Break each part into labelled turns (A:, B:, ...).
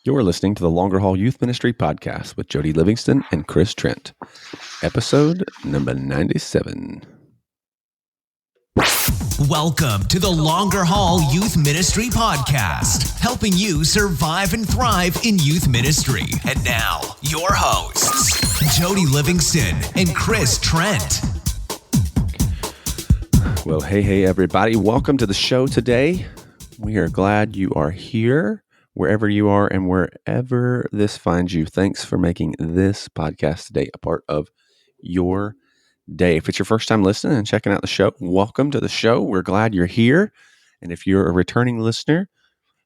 A: You're listening to the Longer Haul Youth Ministry Podcast with Jody Livingston and Chris Trent, episode number 97.
B: Welcome to the Longer Haul Youth Ministry Podcast, helping you survive and thrive in youth ministry. And now, your hosts, Jody Livingston and Chris Trent.
A: Well, hey, everybody. Welcome to the show today. We are glad you are here, wherever you are and wherever this finds you. Thanks for making this podcast today a part of your day. If it's your first time listening and checking out the show, welcome to the show. We're glad you're here. And if you're a returning listener,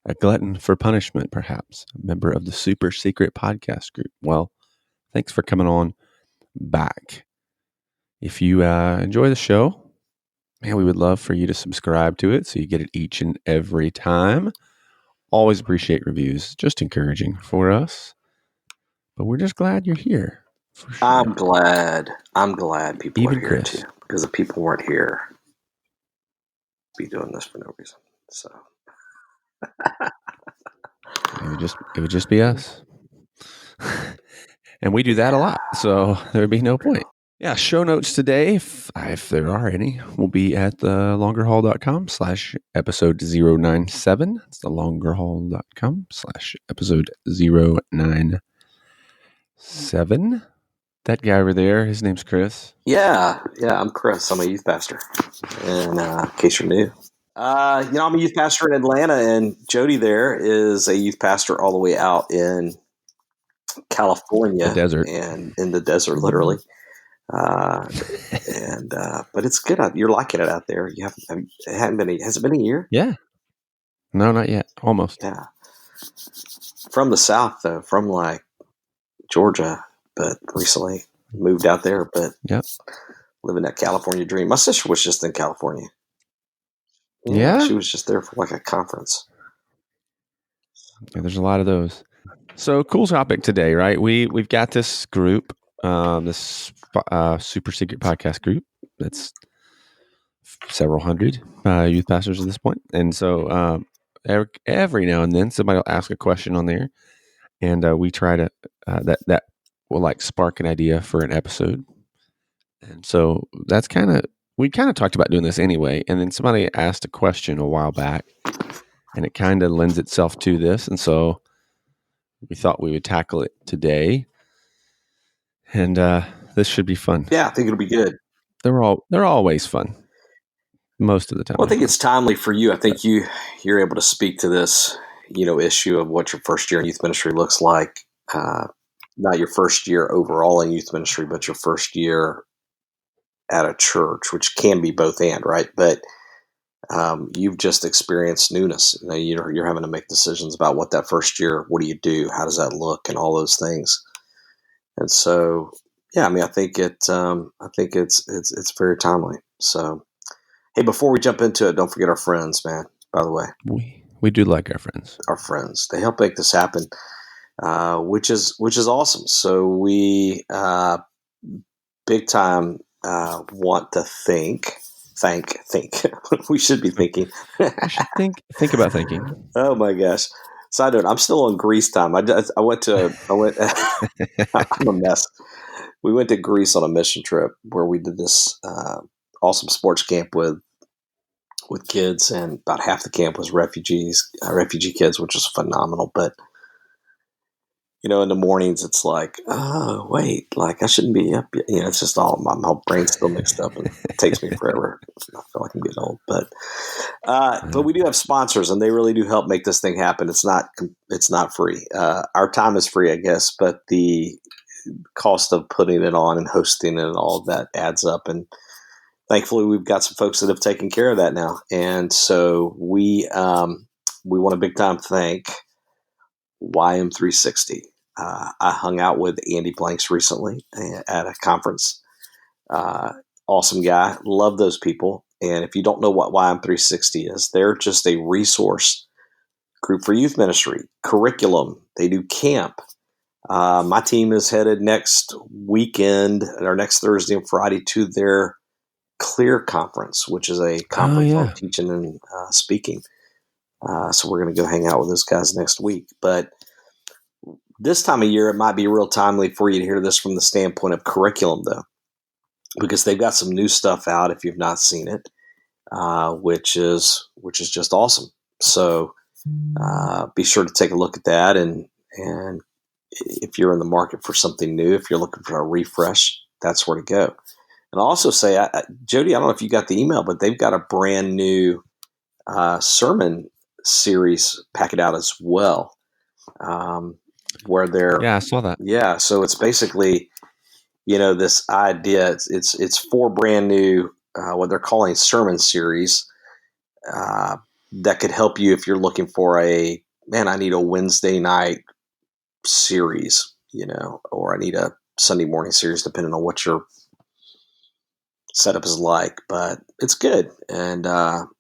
A: a glutton for punishment, perhaps, a member of the super secret podcast group, well, thanks for coming on back. If you enjoy the show, man, we would love for you to subscribe to it so you get it each and every time. Always appreciate reviews. Just encouraging for us. But we're just glad you're here. For sure.
C: I'm glad people
A: Even
C: are here
A: Chris.
C: too. Because if people weren't here, I'd be doing this for no reason. So
A: It would just be us. And we do that a lot. So there would be no point. Yeah, show notes today, if there are any, will be at thelongerhaul.com/episode 097. It's thelongerhaul.com/episode 097. That guy over there, his name's Chris.
C: yeah, I'm Chris. I'm a youth pastor. And in case you're new, I'm a youth pastor in Atlanta, and Jody there is a youth pastor all the way out in California,
A: The desert.
C: and in the desert, literally. But it's good out. You're liking it out there. Has it been a year?
A: Yeah. No, not yet. Almost.
C: Yeah. From the South, though, from like Georgia, but recently moved out there, but
A: Yep.
C: living that California dream. My sister was just in California.
A: Yeah?
C: She was just there for like a conference.
A: Yeah, there's a lot of those. So cool topic today, right? We've got this group, this super secret podcast group that's several hundred youth pastors at this point. And so every now and then somebody will ask a question on there, and we try to that will like spark an idea for an episode. And so that's we kind of talked about doing this anyway, and then somebody asked a question a while back, and it kind of lends itself to this, and so we thought we would tackle it today. And this should be fun.
C: Yeah, I think it'll be good.
A: They're always fun most of the time.
C: Well, I think it's timely for you. I think you're able to speak to this, issue of what your first year in youth ministry looks like. Not your first year overall in youth ministry, but your first year at a church, which can be both and, right? But you've just experienced newness. You're having to make decisions about what that first year. What do you do? How does that look? And all those things. And so, yeah, I think it's very timely. So, hey, before we jump into it, don't forget our friends, man. By the way,
A: we do like our friends.
C: Our friends, they help make this happen, which is awesome. So we big time want to thank. We should be thinking.
A: We should think about thinking.
C: Oh my gosh. Side note, I'm still on Greece time. I went. I'm a mess. We went to Greece on a mission trip where we did this awesome sports camp with kids, and about half the camp was refugee kids, which was phenomenal. But in the mornings, it's like, oh wait, like I shouldn't be up yet. It's just all my brain's still mixed up, and it takes me forever. I feel like I'm getting old, but we do have sponsors, and they really do help make this thing happen. It's not free. Our time is free, I guess, but the cost of putting it on and hosting it and all of that adds up. And thankfully, we've got some folks that have taken care of that now. And so we want to big time thank YM360. I hung out with Andy Blanks recently at a conference. Awesome guy. Love those people. And if you don't know what YM360 is, they're just a resource group for youth ministry, curriculum. They do camp. My team is headed next weekend, or next Thursday and Friday, to their Clear Conference, which is a conference on teaching and speaking. So we're going to go hang out with those guys next week. But This time of year, it might be real timely for you to hear this from the standpoint of curriculum, though, because they've got some new stuff out if you've not seen it, which is just awesome. So be sure to take a look at that, and if you're in the market for something new, if you're looking for a refresh, that's where to go. And I'll also say, Jody, I don't know if you got the email, but they've got a brand new sermon series packet out as well, where they're
A: Yeah, I saw that.
C: yeah. So it's basically, this idea. It's 4 brand new what they're calling sermon series that could help you if you're looking for I need a Wednesday night series, or I need a Sunday morning series, depending on what your setup is like. But it's good, and I'll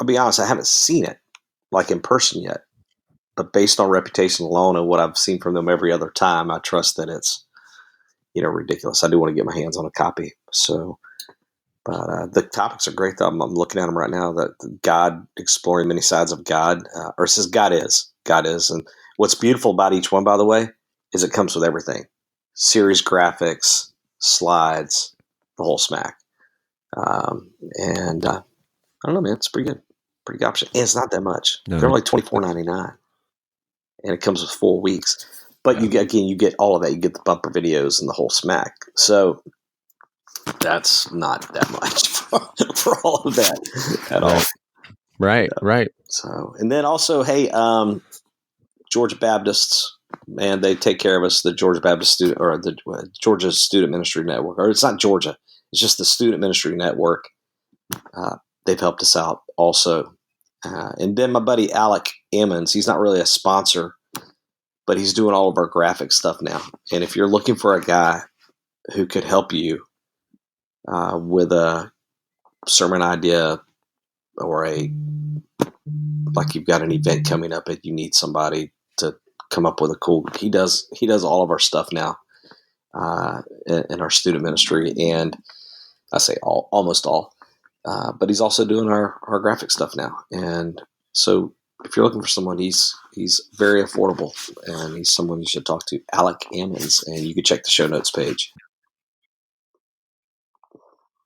C: be honest, I haven't seen it like in person yet, but based on reputation alone and what I've seen from them every other time, I trust that it's ridiculous. I do want to get my hands on a copy. So, but the topics are great. Though. I'm looking at them right now. That God, exploring many sides of God, or it says God is, and what's beautiful about each one, by the way, is it comes with everything: series graphics, slides, the whole smack. And I don't know, man, it's pretty good option, and it's not that much.
A: No,
C: They're only $24.99, and it comes with 4 weeks. But you get all of that. You get the bumper videos and the whole smack. So that's not that much for all of that at all.
A: Right.
C: So, and then also, hey, Georgia Baptists, man, they take care of us. The Georgia Baptist Student, or the Georgia Student Ministry Network, or it's not Georgia, it's just the Student Ministry Network. They've helped us out also. And then my buddy Alec Emmons, he's not really a sponsor, but he's doing all of our graphic stuff now. And if you're looking for a guy who could help you with a sermon idea, or like you've got an event coming up and you need somebody to come up with he does all of our stuff now in our student ministry. And I say almost all, but he's also doing our graphic stuff now. And so if you're looking for someone, he's very affordable, and he's someone you should talk to, Alec Ammons, and you can check the show notes page.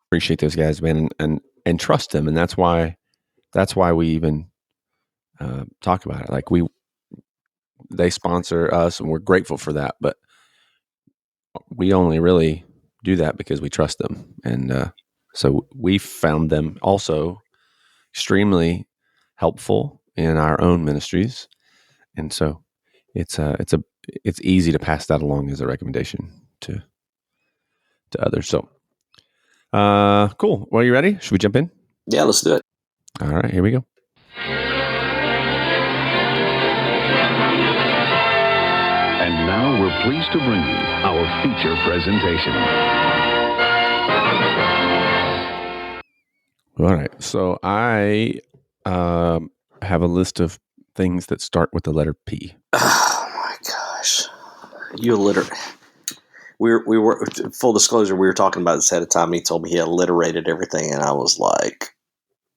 A: Appreciate those guys, man, and trust them, and that's why we even talk about it. Like they sponsor us, and we're grateful for that. But we only really do that because we trust them, and so we found them also extremely helpful in our own ministries, and so it's easy to pass that along as a recommendation to others. So, cool. Well, you ready? Should we jump in?
C: Yeah, let's do it.
A: All right, here we go.
D: And now we're pleased to bring you our feature presentation.
A: All right. So I have a list of things that start with the letter P.
C: Oh my gosh. You alliterate. We were full disclosure, we were talking about this ahead of time, and he told me he alliterated everything, and I was like,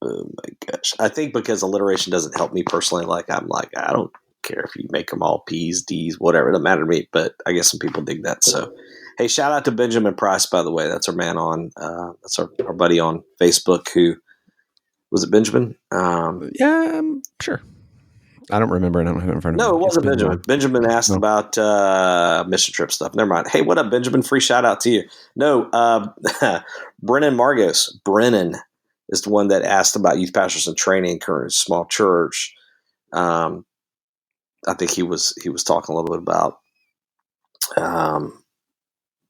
C: oh my gosh. I think because alliteration doesn't help me personally, I'm like, I don't care if you make them all P's, D's, whatever, it doesn't matter to me, but I guess some people dig that. So, hey, shout out to Benjamin Price, by the way. That's our man that's our buddy on Facebook who, was it Benjamin?
A: Yeah, sure. I don't remember. I don't have it in front of me.
C: No, it wasn't Benjamin. Benjamin asked about mission trip stuff. Never mind. Hey, what up, Benjamin? Free shout out to you. No, Brennan Margos. Brennan is the one that asked about youth pastors and training, current small church. I think he was talking a little bit about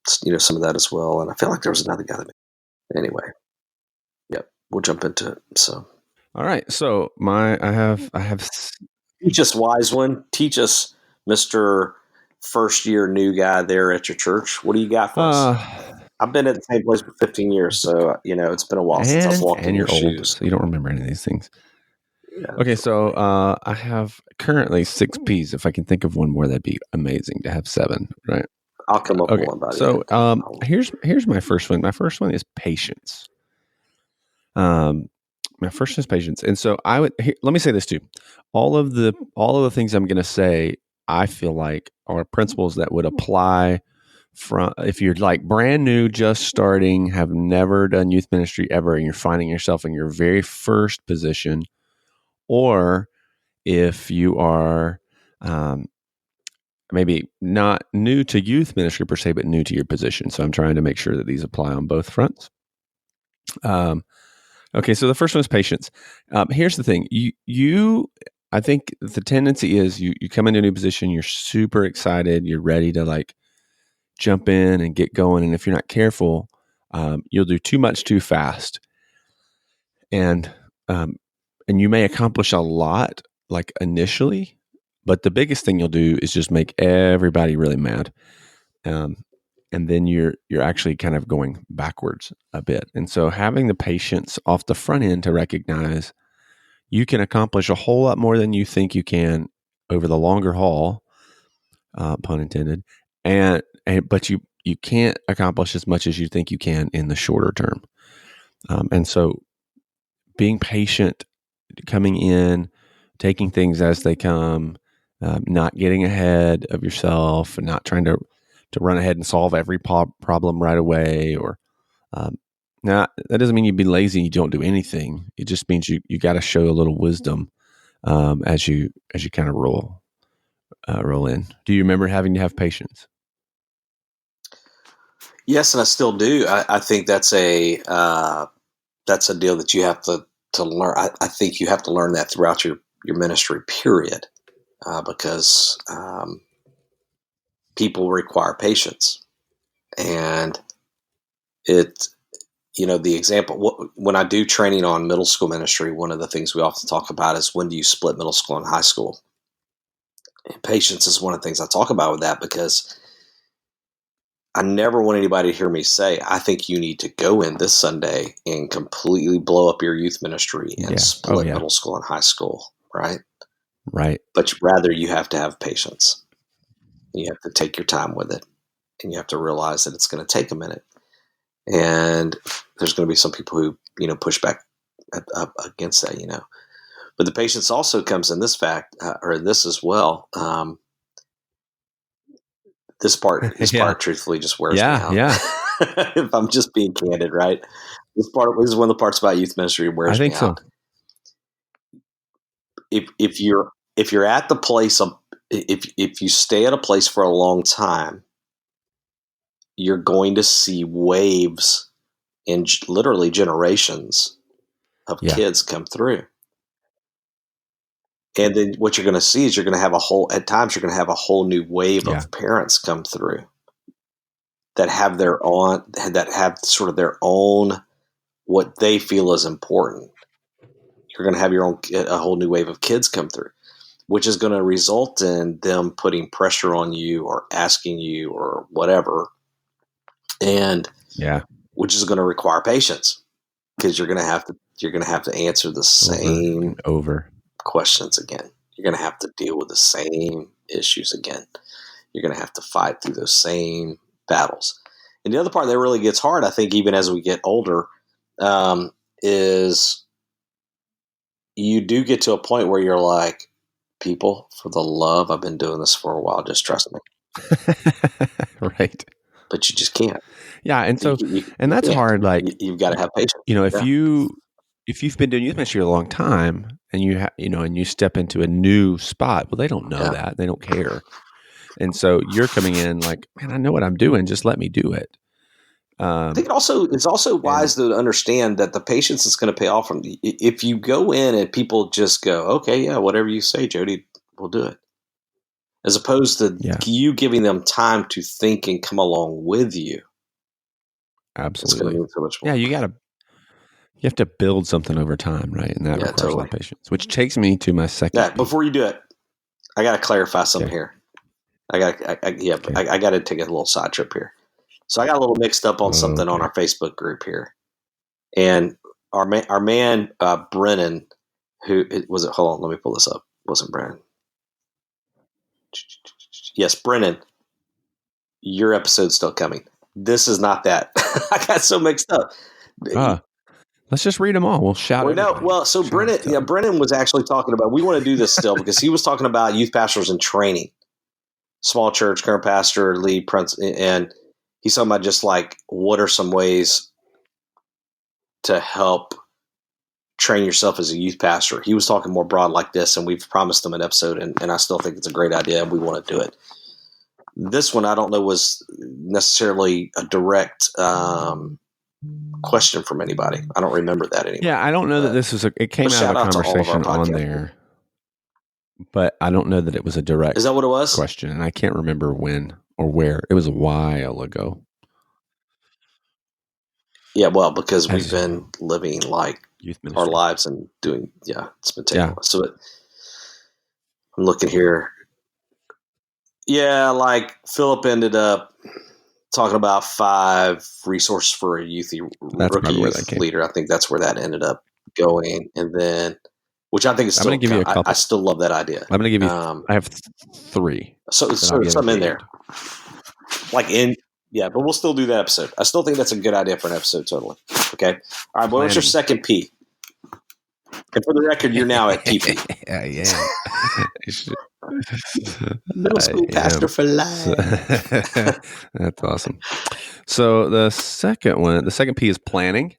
C: some of that as well. And I feel like there was another guy that. Anyway, yep, we'll jump into it. So,
A: all right. So I have.
C: Teach us, wise one. Teach us, Mr. First year new guy there at your church. What do you got for us? I've been at the same place for 15 years, so it's been a while since I've walked in your shoes.
A: So you don't remember any of these things.
C: Yeah.
A: Okay, so I have currently 6 P's. If I can think of one more, that'd be amazing to have 7. Right?
C: I'll come up with one, buddy.
A: So here's my first one. My first one is patience. My first is patience, and so let me say this too. All of the things I'm going to say I feel like are principles that would apply from if you're like brand new, just starting, have never done youth ministry ever, and you're finding yourself in your very first position, or if you are maybe not new to youth ministry per se, but new to your position. So I'm trying to make sure that these apply on both fronts. Okay, so the first one is patience. Here's the thing: I think the tendency is you come into a new position, you're super excited, you're ready to like jump in and get going, and if you're not careful, you'll do too much too fast, and you may accomplish a lot like initially, but the biggest thing you'll do is just make everybody really mad, and then you're actually kind of going backwards a bit. And so having the patience off the front end to recognize you can accomplish a whole lot more than you think you can over the longer haul, pun intended, but you can't accomplish as much as you think you can in the shorter term. And so being patient, coming in, taking things as they come, not getting ahead of yourself and not trying to run ahead and solve every problem right away. Or now that doesn't mean you'd be lazy and you don't do anything. It just means you got to show a little wisdom as you kind of roll in. Do you remember having to have patience?
C: Yes, and I still do. I think that's a deal that you have to learn. I think you have to learn that throughout your ministry period, because people require patience, and the example when I do training on middle school ministry, one of the things we often talk about is when do you split middle school and high school. And patience is one of the things I talk about with that, because I never want anybody to hear me say, I think you need to go in this Sunday and completely blow up your youth ministry and split middle school and high school, right?
A: Right.
C: But rather you have to have patience. You have to take your time with it, and you have to realize that it's going to take a minute. And there's going to be some people who, push back against that, But the patience also comes in this fact, or in this as well. This part truthfully just wears me out.
A: Yeah.
C: If I'm just being candid, right? This is one of the parts about youth ministry wears me out. I think so. If you're at the place of, if you stay at a place for a long time, you're going to see waves in literally generations of kids come through. And then what you're going to see is you're going to have at times you're going to have a whole new wave of parents come through that have sort of their own, what they feel is important. You're going to have a whole new wave of kids come through, which is going to result in them putting pressure on you or asking you or whatever. And which is going to require patience, because you're going to have to answer the same
A: over
C: questions again. You're going to have to deal with the same issues again. You're going to have to fight through those same battles. And the other part that really gets hard, I think, even as we get older, is you do get to a point where you're like, people, for the love, I've been doing this for a while, just trust me.
A: Right.
C: But you just can't.
A: Yeah, and so and that's hard. Like
C: you've got to have patience.
A: If you've been doing youth ministry a long time and you step into a new spot, well, they don't know that, they don't care, and so you're coming in like, man, I know what I'm doing. Just let me do it.
C: I think it's also wise to understand that the patience is going to pay off. If you go in and people just go, okay, yeah, whatever you say, Jody, we'll do it. As opposed to you giving them time to think and come along with you.
A: Absolutely.
C: It's going to mean so much more.
A: Yeah, you have to build something over time, right? And that requires a lot of patience, which takes me to my second.
C: Yeah, before you do it, I got to clarify something here. I got to take a little side trip here. So I got a little mixed up on something on our Facebook group here. And our man Brennan, who was it? Hold on, let me pull this up. It wasn't Brennan. Yes, Brennan, your episode's still coming. This is not that. I got so mixed up.
A: Let's just read them all. We'll shout it.
C: So Brennan was actually talking about, we want to do this still, because he was talking about youth pastors in training. small church, current pastor, lead prince, and he's talking about just like what are some ways to help train yourself as a youth pastor. He was talking more broad like this, and we've promised him an episode, and I still think it's a great idea, and we want to do it. This one, I don't know, was necessarily a direct question from anybody. I don't remember that anymore.
A: Yeah, I don't know that this was it came out of a conversation on there, but I don't know that it was a direct
C: Is that what it was?
A: question, and I can't remember when or where. It was a while ago.
C: Yeah, well, because we've been living like
A: youth ministry,
C: our lives and doing, it's been taken. So I'm looking here. Yeah, like Philip ended up talking about 5 resources for a rookie youth leader. I think that's where that ended up going. And then, which I think is still, give you a couple. I still love that idea.
A: I'm going to give you, I have 3.
C: So something in there. But we'll still do that episode. I still think that's a good idea for an episode, totally. Okay. All right, but what's your second P? And for the record, you're now at PP.
A: Yeah.
C: Middle school pastor for life.
A: That's awesome. So the second P is planning.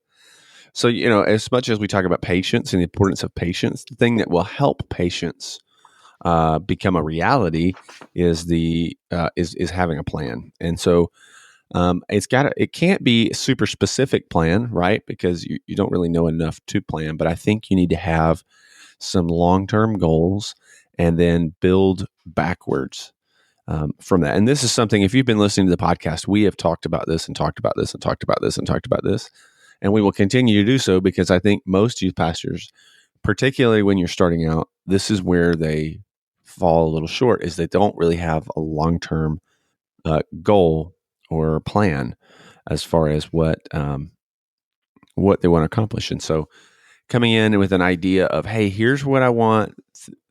A: So, as much as we talk about patience and the importance of patience, the thing that will help patience become a reality is is having a plan. And so it can't be a super specific plan, right? Because you don't really know enough to plan, but I think you need to have some long-term goals and then build backwards from that. And this is something, if you've been listening to the podcast, we have talked about this and talked about this and talked about this and talked about this. And we will continue to do so because I think most youth pastors, particularly when you're starting out, this is where they fall a little short, is they don't really have a long-term goal or plan as far as what they want to accomplish. And so coming in with an idea of, hey, here's what I want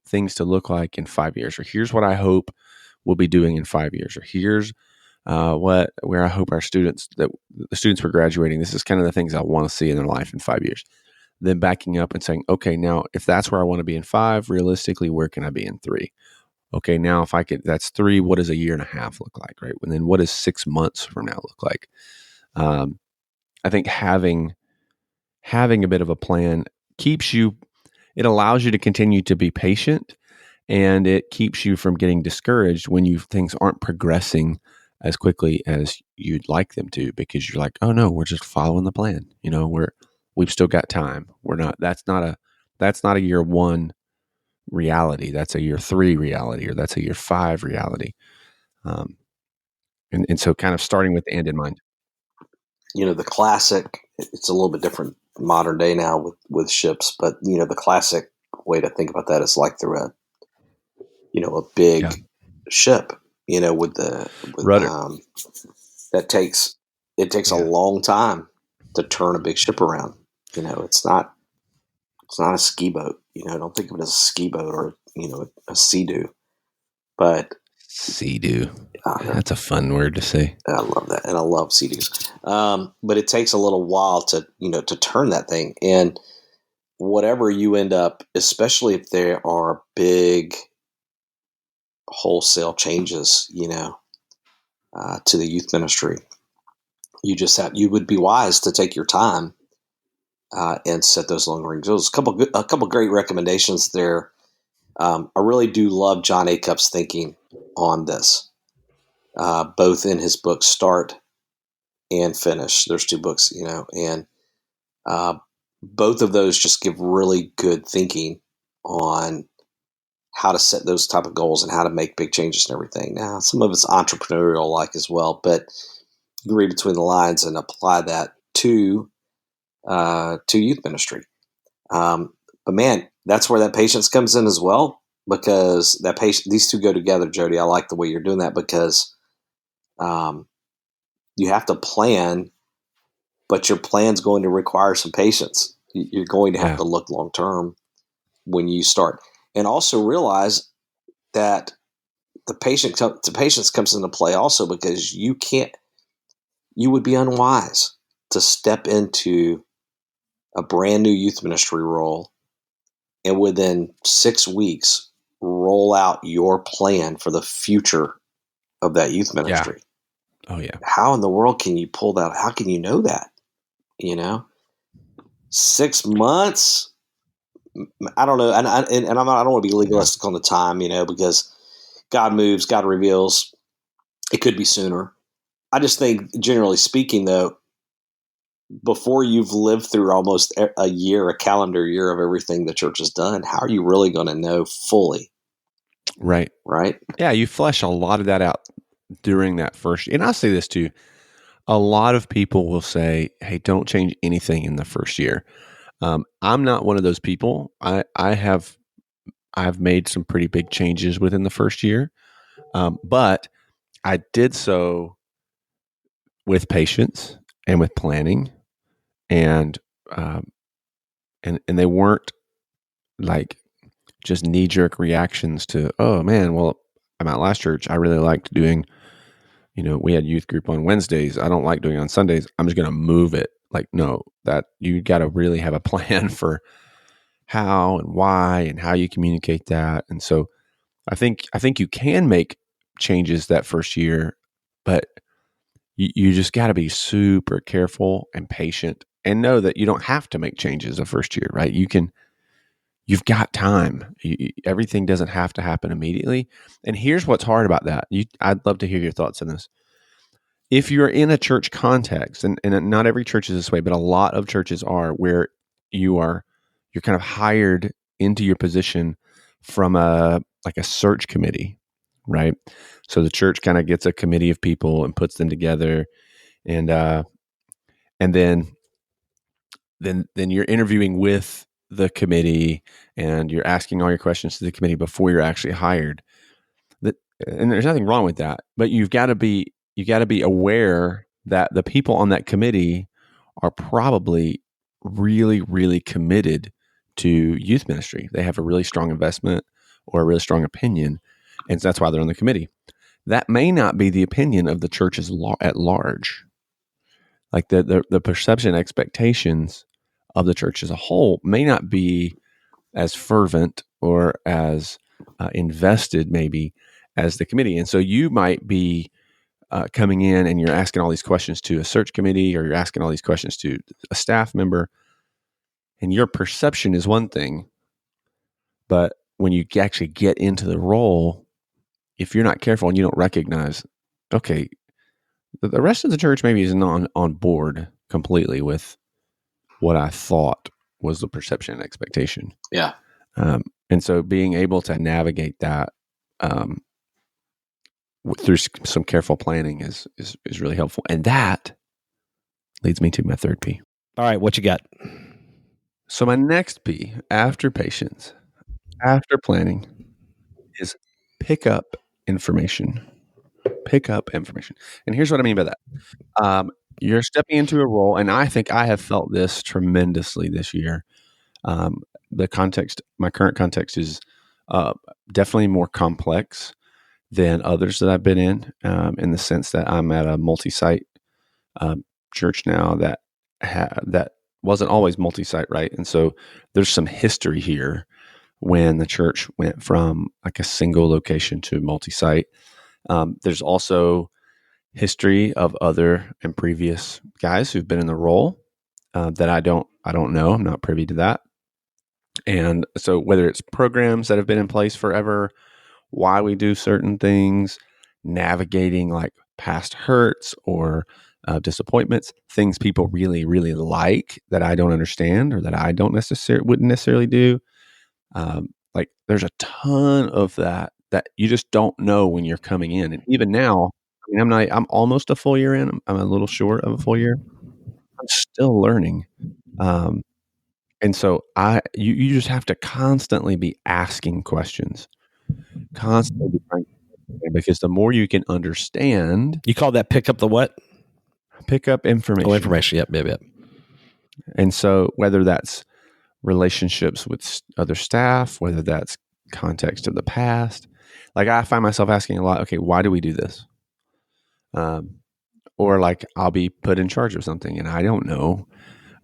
A: things to look like in 5 years, or here's what I hope we'll be doing in 5 years, or here's where I hope the students we're graduating, this is kind of the things I want to see in their life in 5 years. Then backing up and saying, okay, now if that's where I want to be in 5, realistically, where can I be in 3? Okay, now if I could, that's 3, what does a year and a half look like, right? And then what does 6 months from now look like? I think having a bit of a plan it allows you to continue to be patient, and it keeps you from getting discouraged when things aren't progressing as quickly as you'd like them to, because you're like, oh no, we're just following the plan. We've still got time. That's not a year 1 reality. That's a year 3 reality, or that's a year 5 reality. And so kind of starting with the end in mind.
C: The classic, it's a little bit different modern day now with ships, but the classic way to think about that is like through a big ship, with the
A: rudder.
C: It takes a long time to turn a big ship around. It's not a ski boat. Don't think of it as a ski boat or a sea-doo. But
A: sea-doo, that's a fun word to say.
C: I love that, and I love sea-doos. But it takes a little while to turn that thing, and whatever you end up, especially if there are big wholesale changes, to the youth ministry, you would be wise to take your time and set those long-range goals. A couple great recommendations there. I really do love John Acup's thinking on this, both in his book Start and Finish. There's 2 books, and both of those just give really good thinking on how to set those type of goals and how to make big changes and everything. Now, some of it's entrepreneurial-like as well, but you can read between the lines and apply that to youth ministry. But man, that's where that patience comes in as well, because these 2 go together, Jody. I like the way you're doing that, because you have to plan, but your plan's going to require some patience. You're going to have to look long term when you start, and also realize that the patience comes into play also, because you would be unwise to step into a brand new youth ministry role and within 6 weeks roll out your plan for the future of that youth
A: Yeah.
C: ministry.
A: Oh, yeah.
C: How in the world can you pull that? How can you know that? 6 months? I don't know. And I don't want to be legalistic on the time, because God moves, God reveals. It could be sooner. I just think, generally speaking, though, before you've lived through almost a calendar year of everything the church has done, how are you really going to know fully?
A: Right.
C: Right?
A: Yeah, you flesh a lot of that out during that first. And I'll say this too. A lot of people will say, hey, don't change anything in the first year. I'm not one of those people. I've made some pretty big changes within the first year, but I did so with patience and with planning, and um, and they weren't like just knee jerk reactions to, oh man, well, I'm at last church. I really liked doing, we had youth group on Wednesdays. I don't like doing it on Sundays. I'm just going to move it. Like, no, that you got to really have a plan for how and why and how you communicate that. And so I think you can make changes that first year, but you just got to be super careful and patient and know that you don't have to make changes the first year, right? You've got time. Everything doesn't have to happen immediately. And here's what's hard about that. I'd love to hear your thoughts on this. If you're in a church context, and not every church is this way, but a lot of churches are, where you're kind of hired into your position from a search committee, right? So the church kind of gets a committee of people and puts them together, and then you're interviewing with the committee, and you're asking all your questions to the committee before you're actually hired. And there's nothing wrong with that, but you got to be aware that the people on that committee are probably really, really committed to youth ministry. They have a really strong investment or a really strong opinion, and so that's why they're on the committee. That may not be the opinion of the church at large. Like the perception, expectations of the church as a whole may not be as fervent or as invested, maybe, as the committee. And so you might be coming in and you're asking all these questions to a search committee, or you're asking all these questions to a staff member, and your perception is one thing, but when you actually get into the role, if you're not careful and you don't recognize, okay, the rest of the church maybe isn't on board completely with what I thought was the perception and expectation.
C: Yeah.
A: And so being able to navigate that through some careful planning is really helpful. And that leads me to my third P.
E: All right, what you got?
A: So my next P, after patience, after planning, is pick up information. Pick up information. And here's what I mean by that. You're stepping into a role, and I think I have felt this tremendously this year. My current context is definitely more complex than others that I've been in the sense that I'm at a multi-site church now that wasn't always multi-site, right? And so there's some history here when the church went from like a single location to multi-site. There's also history of other and previous guys who've been in the role that I don't know. I'm not privy to that. And so whether it's programs that have been in place forever, why we do certain things, navigating like past hurts or disappointments, things people really, really like that I don't understand or that I wouldn't necessarily do. Like there's a ton of that you just don't know when you're coming in. And even now, I mean, I'm almost a full year in. I'm a little short of a full year. I'm still learning. And so you just have to constantly be asking questions, constantly be trying, because the more you can understand,
E: You call that pick up the what?
A: pick up information.
E: Oh, information. Yep.
A: And so whether that's relationships with other staff, whether that's context of the past, like I find myself asking a lot, okay, why do we do this? Or like I'll be put in charge of something and I don't know.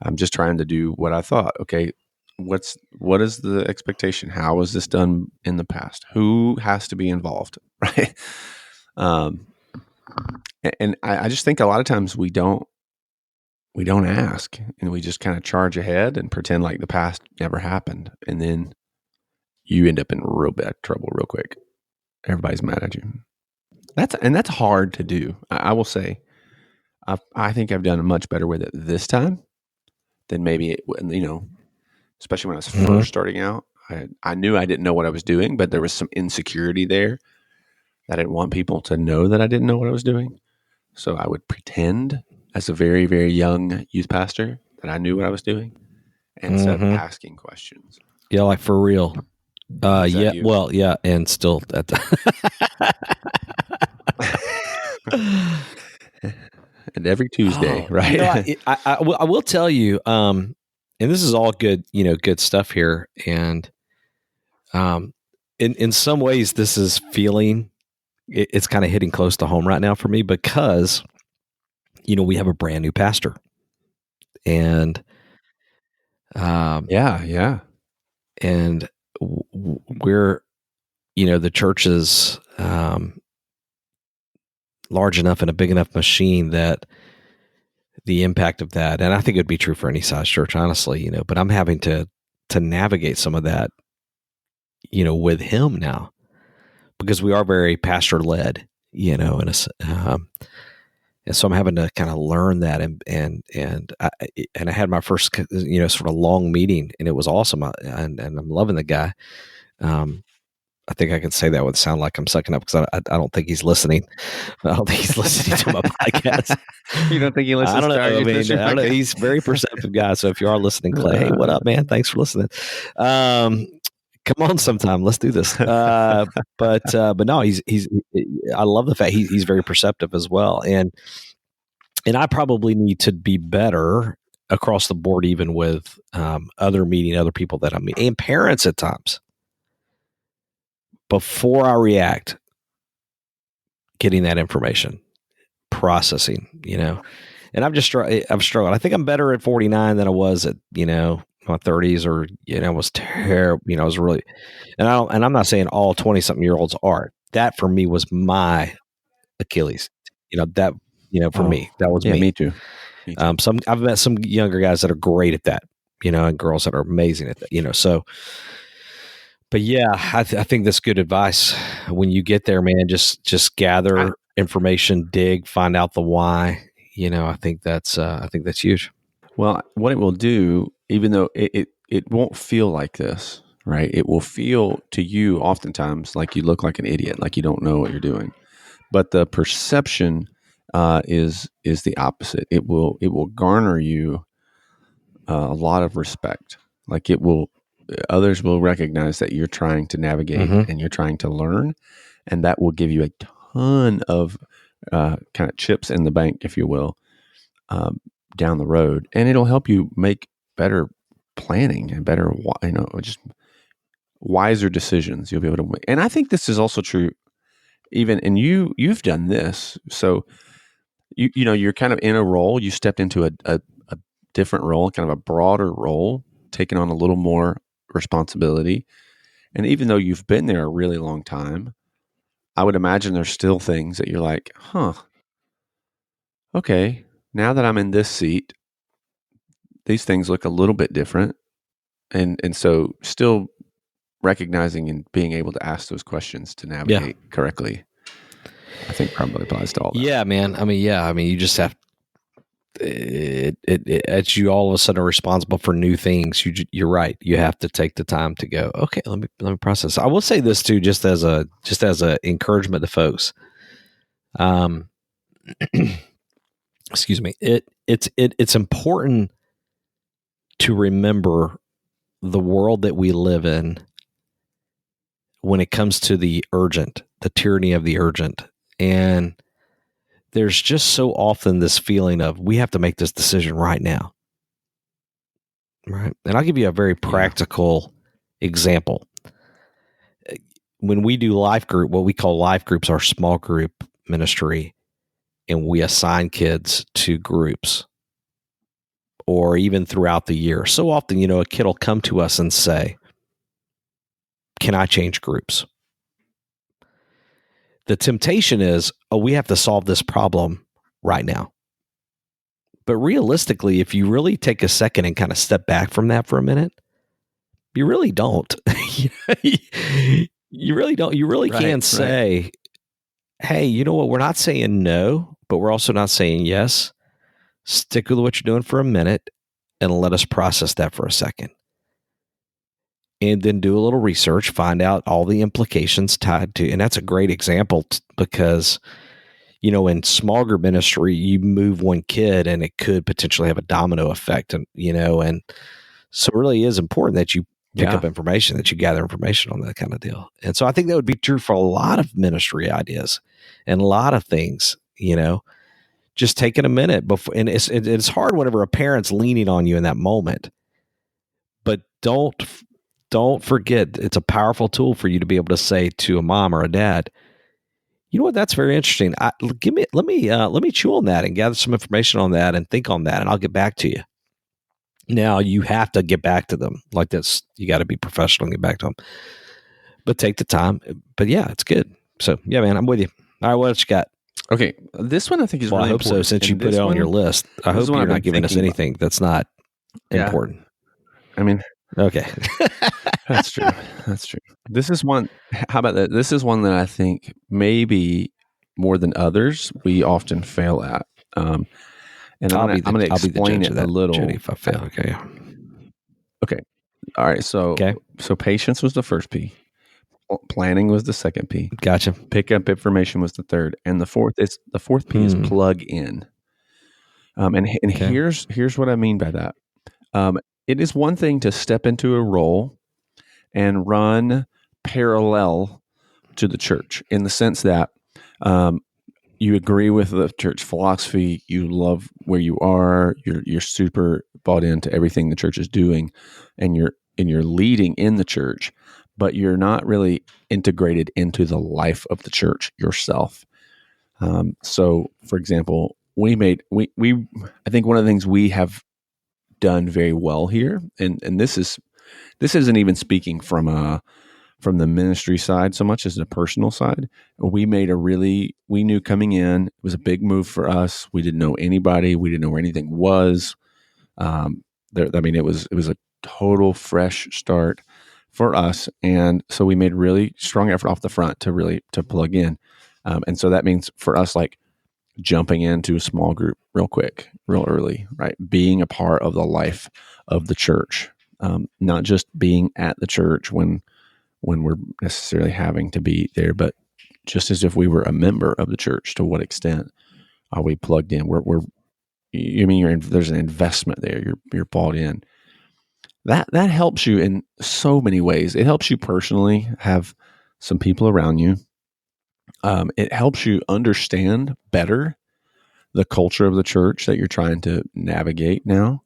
A: I'm just trying to do what I thought. Okay, what is the expectation? How was this done in the past? Who has to be involved? Right. Um, and I just think a lot of times we don't ask, and we just kind of charge ahead and pretend like the past never happened. And then you end up in real bad trouble real quick. Everybody's mad at you. That's hard to do. I will say, I think I've done much better with it this time than maybe, especially when I was first starting out. I knew I didn't know what I was doing, but there was some insecurity there that I didn't want people to know that I didn't know what I was doing. So I would pretend as a very, very young youth pastor that I knew what I was doing instead of asking questions.
E: Yeah, like for real. Yeah,
A: you?
E: well, yeah, and still at the
A: and every Tuesday, right?
E: I will tell you, and this is all good, good stuff here. And in some ways, this is feeling, it's kind of hitting close to home right now for me because, we have a brand new pastor. And
A: Yeah.
E: And we're, the church is large enough and a big enough machine that the impact of that, and I think it would be true for any size church, honestly, but I'm having to navigate some of that, with him now, because we are very pastor led, and so I'm having to kind of learn that, and I had my first, sort of long meeting, and it was awesome, and I'm loving the guy. I think I can say that would sound like I'm sucking up because I don't think he's listening. I don't think he's listening to my podcast.
A: You don't think he listens?
E: I don't know.
A: To our
E: I mean,
A: ministry
E: I don't know.
A: podcast?
E: He's a very perceptive guy. So if you are listening, Clay, hey, what up, man? Thanks for listening. Come on sometime. Let's do this. But no, he's I love the fact he's very perceptive as well. And I probably need to be better across the board, even with other people that I'm meeting, and parents at times. Before I react, getting that information, processing, and I've struggled. I think I'm better at 49 than I was at, my 30s, or, I was terrible. I was really, and I'm not saying all 20 something year olds are. That for me was my Achilles, for me, that was me.
A: Me too.
E: I've met some younger guys that are great at that, and girls that are amazing at that, so. But yeah, I think that's good advice. When you get there, man, just gather information, dig, find out the why. I think that's huge.
A: Well, what it will do, even though it won't feel like this, right? It will feel to you oftentimes like you look like an idiot, like you don't know what you're doing. But the perception is the opposite. It will garner you a lot of respect. Like others will recognize that you're trying to navigate and you're trying to learn, and that will give you a ton of kind of chips in the bank, if you will, down the road, and it'll help you make better planning and better, just wiser decisions. You'll be able to make. And I think this is also true, even, and you've done this, so you're kind of in a role. You stepped into a different role, kind of a broader role, taking on a little more responsibility. And even though you've been there a really long time, I would imagine there's still things that you're like, okay, now that I'm in this seat, these things look a little bit different. And so still recognizing and being able to ask those questions to navigate correctly, I think probably applies to all that.
E: Yeah, man. I mean, you just have as you all of a sudden are responsible for new things. You're right. You have to take the time to go, okay, let me process. I will say this too, just as a encouragement to folks. Excuse me. It's important to remember the world that we live in when it comes to the urgent, the tyranny of the urgent. And there's just so often this feeling of we have to make this decision right now. Right. And I'll give you a very practical example. When we do life group, what we call life groups, our small group ministry, and we assign kids to groups, or even throughout the year. So often, a kid will come to us and say, can I change groups? the temptation is, oh, we have to solve this problem right now. But realistically, if you really take a second and kind of step back from that for a minute, you really don't. You really don't. You really
A: Right,
E: can
A: right.
E: say, hey, you know what? We're not saying no, but we're also not saying yes. Stick with what you're doing for a minute and let us process that for a second. And then do a little research, find out all the implications tied to, and that's a great example because, in small group ministry, you move one kid and it could potentially have a domino effect. And, and so it really is important that you pick
A: Yeah.
E: up information, that you gather information on that kind of deal. And so I think that would be true for a lot of ministry ideas and a lot of things, just taking a minute before. And it's hard whenever a parent's leaning on you in that moment, but don't forget, it's a powerful tool for you to be able to say to a mom or a dad, you know what, that's very interesting. Let me chew on that and gather some information on that and think on that, and I'll get back to you. Now you have to get back to them like this. You got to be professional and get back to them, but take the time. But yeah, it's good. So yeah, man, I'm with you. All right, what else you got?
A: Okay, this one I think is
E: Well,
A: really
E: I hope so.
A: important.
E: Since you
A: And
E: put
A: this
E: it on your
A: one-
E: list, I
A: this
E: hope
A: is what
E: you're
A: I've
E: not
A: been
E: giving us
A: thinking about.
E: anything that's not
A: Yeah.
E: important.
A: I mean,
E: Okay.
A: that's true. That's true. This is one. How about that? This is one that I think maybe more than others we often fail at. And I'm going to
E: I'll be the
A: explain
E: judge
A: it
E: of
A: a
E: that,
A: little.
E: Jody, if I fail. Okay.
A: Okay. All right. So
E: Okay.
A: patience was the first P. Planning was the second P.
E: Gotcha.
A: Pick up information was the third, and the fourth P is plug in. And
E: Okay.
A: here's what I mean by that. It is one thing to step into a role and run parallel to the church in the sense that you agree with the church philosophy, you love where you are, you're super bought into everything the church is doing, and you're leading in the church, but you're not really integrated into the life of the church yourself. So, for example, I think one of the things we have done very well here, and this isn't even speaking from the ministry side so much as the personal side. We knew coming in, it was a big move for us. We didn't know anybody. We didn't know where anything was. It was a total fresh start for us. And so we made really strong effort off the front to plug in. And so that means for us, like jumping into a small group real quick, real early, right? Being a part of the life of the church, not just being at the church when we're necessarily having to be there, but just as if we were a member of the church. To what extent are we plugged in? There's an investment there. You're bought in. That helps you in so many ways. It helps you personally have some people around you. It helps you understand better the culture of the church that you're trying to navigate now.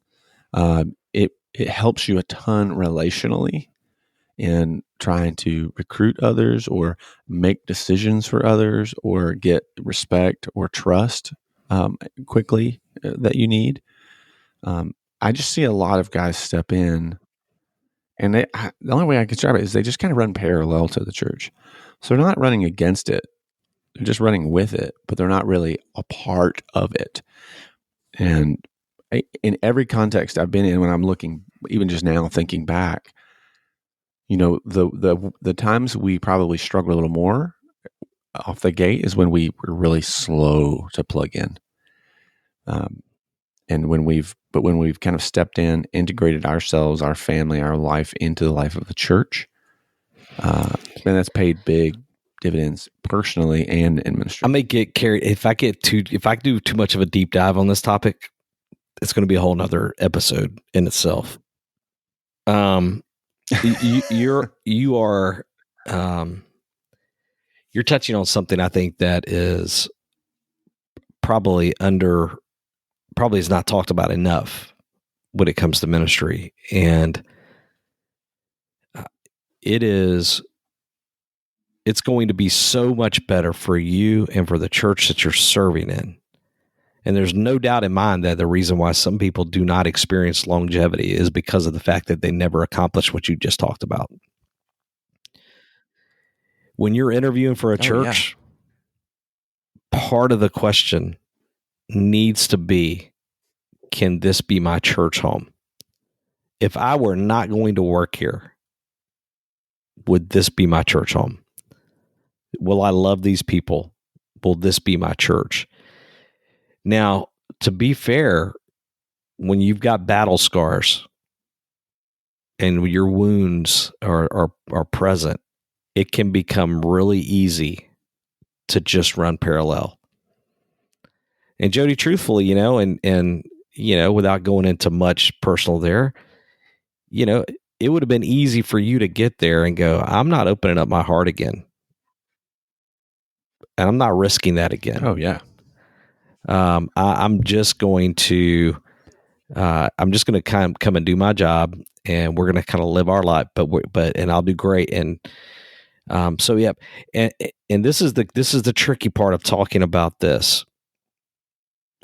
A: It helps you a ton relationally in trying to recruit others or make decisions for others or get respect or trust quickly that you need. I just see a lot of guys step in, and the only way I can describe it is they just kind of run parallel to the church. So they're not running against it. They're just running with it, but they're not really a part of it. And in every context I've been in, when I'm looking, even just now thinking back, the times we probably struggle a little more off the gate is when we were really slow to plug in. And when we've kind of stepped in, integrated ourselves, our family, our life into the life of the church, and that's paid big dividends personally and in ministry.
E: I may get carried if I do too much of a deep dive on this topic. It's going to be a whole nother episode in itself. You're touching on something I think that is probably is not talked about enough when it comes to ministry, and it's going to be so much better for you and for the church that you're serving in. And there's no doubt in mind that the reason why some people do not experience longevity is because of the fact that they never accomplish what you just talked about. When you're interviewing for a church, part of the question needs to be, can this be my church home? If I were not going to work here, would this be my church home? Will I love these people? Will this be my church? Now, to be fair, when you've got battle scars and your wounds are present, it can become really easy to just run parallel. And Jody, truthfully, and without going into much personal there, it would have been easy for you to get there and go, I'm not opening up my heart again. And I'm not risking that again.
A: Oh yeah.
E: I'm just going to come and do my job, and we're going to kind of live our life, and I'll do great. And so yeah, and this is the tricky part of talking about this.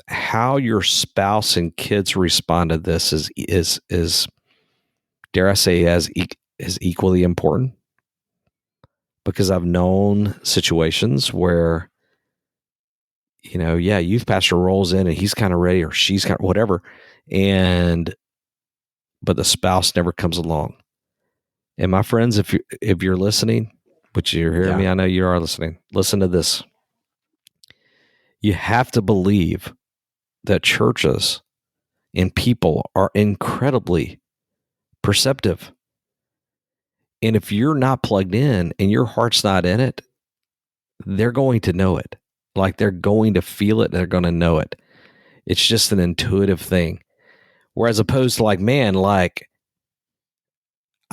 E: How your spouse and kids respond to this is dare I say is equally important, because I've known situations where, youth pastor rolls in and he's kind of ready, or she's kind of whatever, but the spouse never comes along. And my friends, if you're listening, which you're hearing me, I know you are listening. Listen to this. You have to believe that churches and people are incredibly perceptive. And if you're not plugged in and your heart's not in it, they're going to know it. Like, they're going to feel it. They're going to know it. It's just an intuitive thing. Whereas opposed to I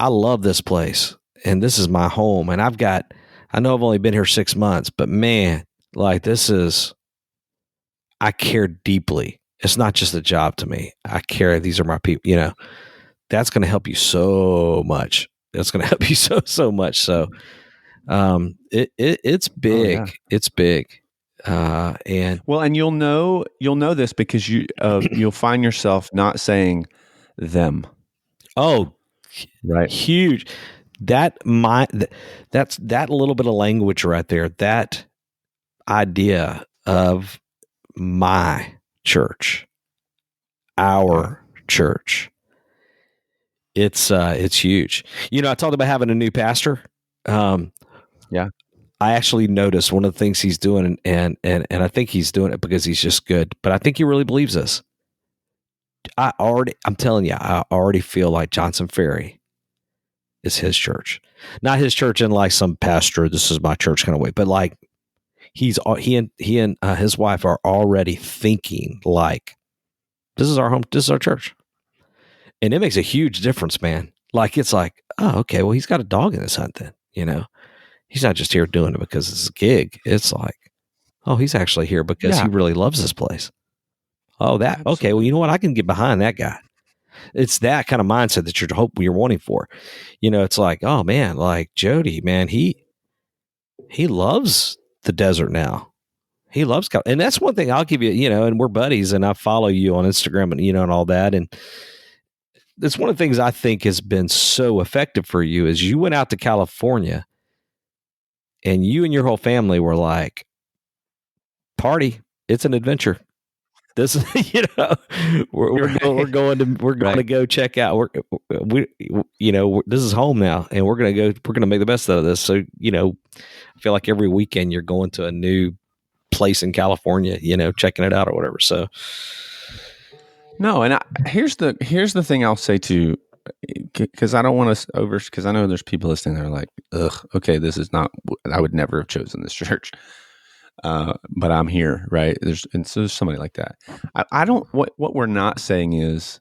E: love this place and this is my home. And I know I've only been here 6 months, but man, I care deeply. It's not just a job to me. I care. These are my people, that's going to help you so much. That's going to help you so much. So, it's big. Oh, yeah. It's big. And
A: you'll know this because you'll find yourself not saying them.
E: Oh,
A: right.
E: Huge. That's that little bit of language right there. That idea of my church, our church. It's huge. I talked about having a new pastor. I actually noticed one of the things he's doing, and I think he's doing it because he's just good, but I think he really believes this. I'm telling you, I already feel like Johnson Ferry is his church. Not his church in like some pastor, this is my church kind of way, but like he and his wife are already thinking like, this is our home, this is our church. And it makes a huge difference, man. Like, it's like, oh, okay, well, he's got a dog in his hunt then, He's not just here doing it because it's a gig. It's like, oh, he's actually here because he really loves this place. Oh, that, absolutely. Okay, well, you know what? I can get behind that guy. It's that kind of mindset that you're wanting for. It's like, oh man, like Jody, man, he loves the desert now. He loves, and that's one thing I'll give you, and we're buddies and I follow you on Instagram and, and all that. And that's one of the things I think has been so effective for you is you went out to California and you and your whole family were like, party, it's an adventure. This is, we're going to go check out. This is home now, and we're going to make the best out of this. So, I feel like every weekend you're going to a new place in California, checking it out or whatever. So,
A: no, and here's the thing I'll say too, because I don't want to because I know there's people listening that are like, ugh, okay, this is not. I would never have chosen this church. But I'm here, right? There's somebody like that. I don't. What we're not saying is,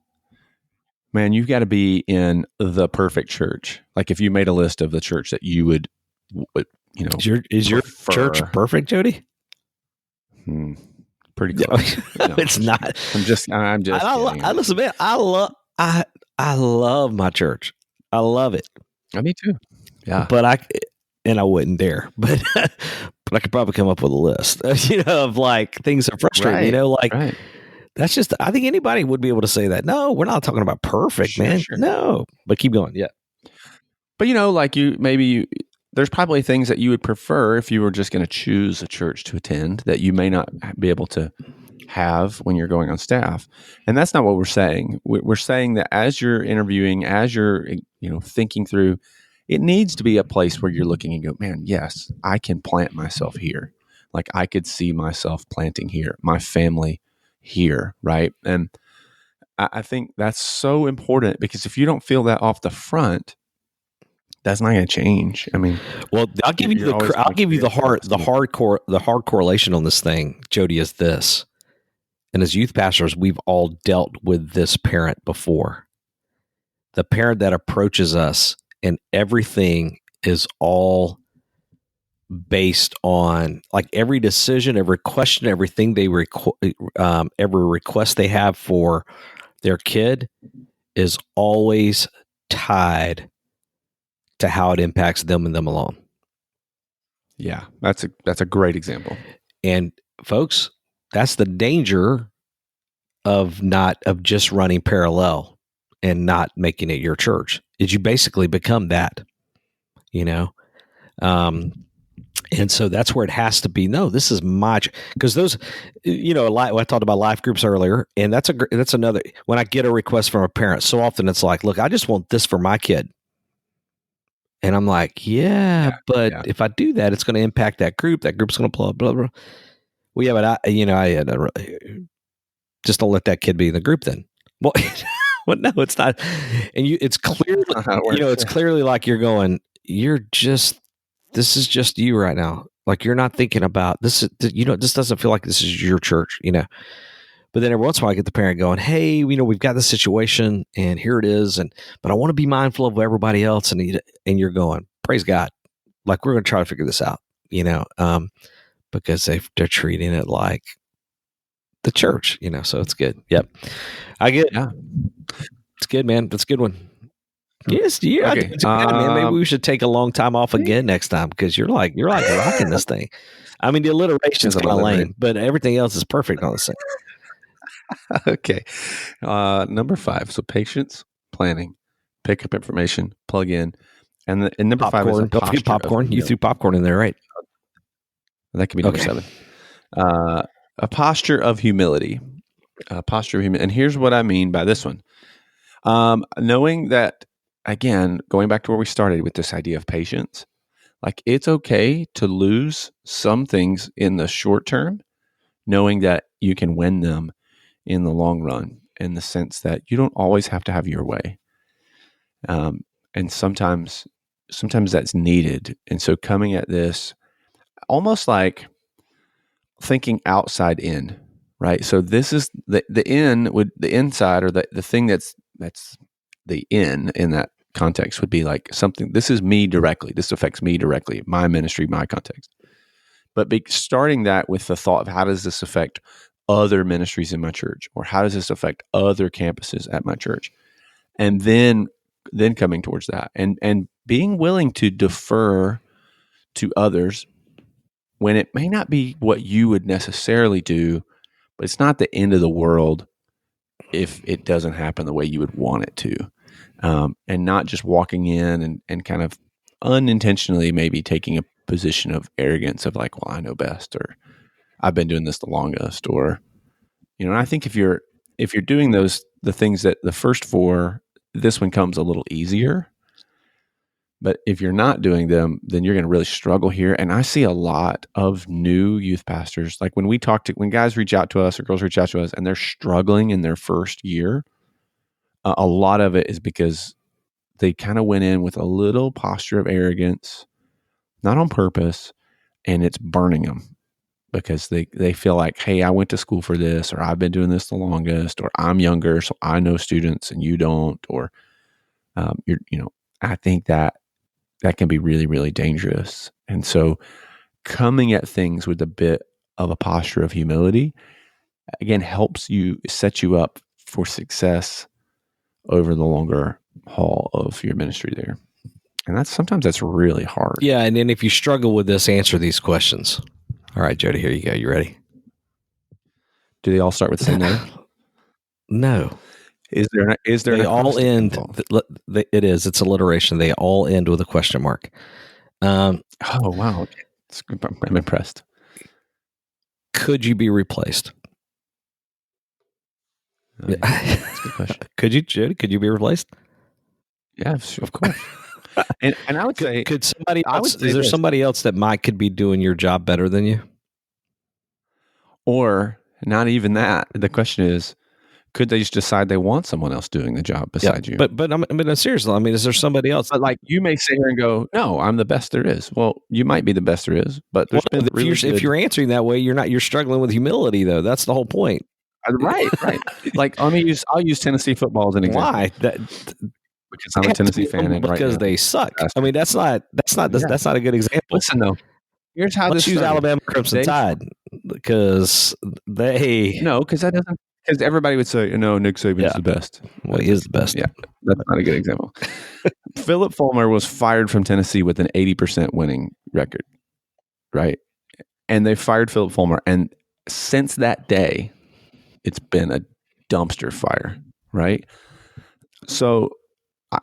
A: man, you've got to be in the perfect church. Like, if you made a list of the church that you would
E: is your church perfect, Jody?
A: Pretty close.
E: No, it's not.
A: I'm just.
E: Listen, man. I love my church. I love it.
A: Me too. Yeah,
E: but I wouldn't dare, but I could probably come up with a list, of like things that frustrate, right. That's just, I think anybody would be able to say that. No, we're not talking about perfect, man. Sure. No, but keep going. Yeah.
A: But like there's probably things that you would prefer if you were just going to choose a church to attend that you may not be able to have when you're going on staff. And that's not what we're saying. We're saying that as you're interviewing, as you're thinking through, it needs to be a place where you're looking and go, man, yes, I can plant myself here. Like I could see myself planting here, my family here, right? And I think that's so important, because if you don't feel that off the front, that's not going to change. I mean,
E: well, I'll give you the hard correlation on this thing, Jody, is this. And as youth pastors, we've all dealt with this parent before. The parent that approaches us and everything is all based on, like, every decision, every question, everything every request they have for their kid is always tied to how it impacts them and them alone.
A: Yeah, that's a great example.
E: And folks, that's the danger of just running parallel and not making it your church, is you basically become that, and so that's where it has to be. No, this is my, because those, I talked about life groups earlier, and that's another, when I get a request from a parent, so often it's like, look, I just want this for my kid. And I'm like, but if I do that, it's going to impact that group. That group's going to blah, blah, blah. Well, yeah, but I just don't let that kid be in the group then. Well, well, no, it's not. And it's clearly, it's clearly like you're going, this is just you right now. Like, you're not thinking about this. This doesn't feel like this is your church, But then every once in a while I get the parent going, hey, we've got this situation and here it is. But I want to be mindful of everybody else. And you're going, praise God. Like, we're going to try to figure this out, because they're treating it like the church, so it's good. Yep. I get it.
A: Yeah.
E: It's good, man. That's a good one. Yes. Yeah.
A: Okay.
E: Man, maybe we should take a long time off again next time, because you're like rocking this thing. I mean, the alliteration's kind of lame, but everything else is perfect on the same.
A: Okay. Number 5. So patience, planning, pick up information, plug in. And number
E: popcorn.
A: 5 is
E: don't forget popcorn. You threw popcorn in there, right?
A: That could be number 7. A posture of humility. And here's what I mean by this one. Knowing that, again, going back to where we started with this idea of patience, like, it's okay to lose some things in the short term, knowing that you can win them in the long run, in the sense that you don't always have to have your way. And sometimes that's needed. And so coming at this almost like thinking outside in, right? So this is the inside, or the thing that's the in that context would be like something, this is me directly. This affects me directly, my ministry, my context. But starting that with the thought of, how does this affect other ministries in my church? Or how does this affect other campuses at my church? And then coming towards that and being willing to defer to others when it may not be what you would necessarily do, but it's not the end of the world if it doesn't happen the way you would want it to. And not just walking in and kind of unintentionally maybe taking a position of arrogance of like, well, I know best, or I've been doing this the longest, or, and I think if you're doing the things that the first 4, this one comes a little easier. But if you're not doing them, then you're going to really struggle here. And I see a lot of new youth pastors, like when guys reach out to us or girls reach out to us and they're struggling in their first year, a lot of it is because they kind of went in with a little posture of arrogance, not on purpose, and it's burning them because they feel like, hey, I went to school for this, or I've been doing this the longest, or I'm younger, so I know students and you don't, or I think that can be really, really dangerous. And so coming at things with a bit of a posture of humility, again, set you up for success over the longer haul of your ministry there. And sometimes that's really hard.
E: Yeah. And then if you struggle with this, answer these questions. All right, Jody, here you go. You ready?
A: Do they all start with the same letter?
E: No.
A: Is there
E: they all end, it's alliteration. They all end with a question mark. Um,
A: Oh, wow. Okay. I'm impressed.
E: could you be replaced?
A: That's a good question.
E: Could you, Judy? Could you be replaced?
A: Yeah, of course. And I would say,
E: Could somebody
A: I would
E: else?
A: say
E: Is there
A: this,
E: somebody else that could be doing your job better than you?
A: or not even that. The question is, could they just decide they want someone else doing the job beside you?
E: But seriously, I mean, is there somebody else?
A: But like you may sit here and go, "No, I'm the best there is." Well, you might be the best there is, but there's been really
E: if you're answering that way, you're struggling with humility, though. That's the whole point.
A: Right. Like I'll use Tennessee football as an example.
E: Why?
A: Because I'm a Tennessee fan, and
E: because they suck. I mean, that's not a good example.
A: Listen though, here's how
E: Let's
A: this
E: use
A: started.
E: Alabama Crimson Tide because
A: because everybody would say, Nick Saban's the best.
E: Well, he is the best.
A: Yeah, that's not a good example. Philip Fulmer was fired from Tennessee with an 80% winning record, right? And they fired Philip Fulmer, and since that day, it's been a dumpster fire, right? So